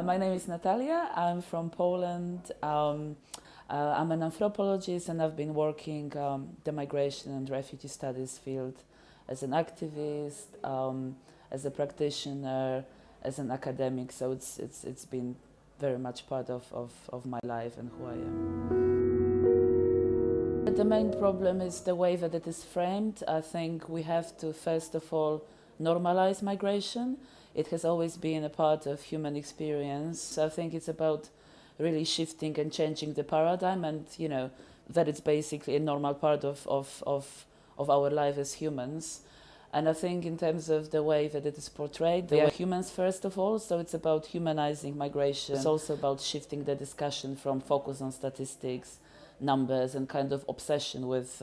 My name is Natalia. I'm from Poland. I'm an anthropologist and I've been working the migration and refugee studies field as an activist, as a practitioner, as an academic. So it's been very much part of my life and who I am. The main problem is the way that it is framed. I think we have to first of all normalize migration. It has always been a part of human experience. So I think it's about really shifting and changing the paradigm, and that it's basically a normal part of our life as humans. And I think in terms of the way that it is portrayed, we are humans first of all, so it's about humanizing migration. It's also about shifting the discussion from focus on statistics, numbers, and kind of obsession with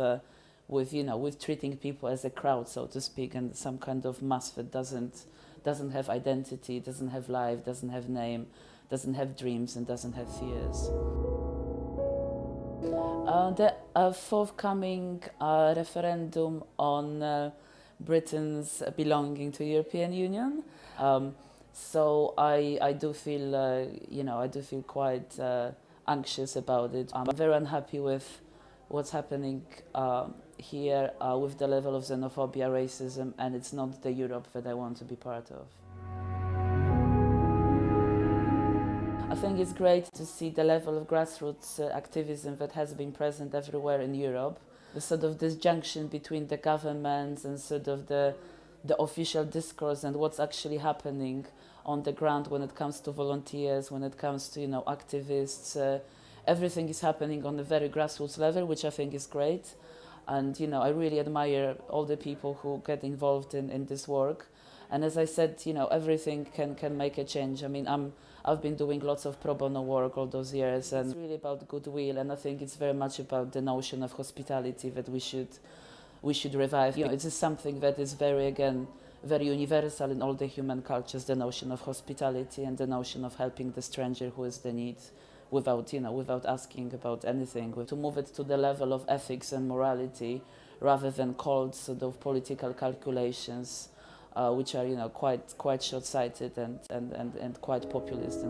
treating people as a crowd, so to speak, and some kind of mass that doesn't have identity, doesn't have life, doesn't have name, doesn't have dreams, and doesn't have fears. The forthcoming referendum on Britain's belonging to the European Union. So I do feel quite anxious about it. I'm very unhappy with what's happening here with the level of xenophobia, racism, and it's not the Europe that I want to be part of. I think it's great to see the level of grassroots activism that has been present everywhere in Europe. The sort of disjunction between the governments and sort of the official discourse and what's actually happening on the ground when it comes to volunteers, when it comes to activists. Everything is happening on a very grassroots level, which I think is great. And I really admire all the people who get involved in this work. And as I said, everything can make a change. I mean, I've been doing lots of pro bono work all those years, and it's really about goodwill. And I think it's very much about the notion of hospitality that we should revive. It is something that is very universal in all the human cultures. The notion of hospitality and the notion of helping the stranger who is in need, without asking about anything. To move it to the level of ethics and morality, rather than cold sort of political calculations, which are quite short-sighted and quite populist.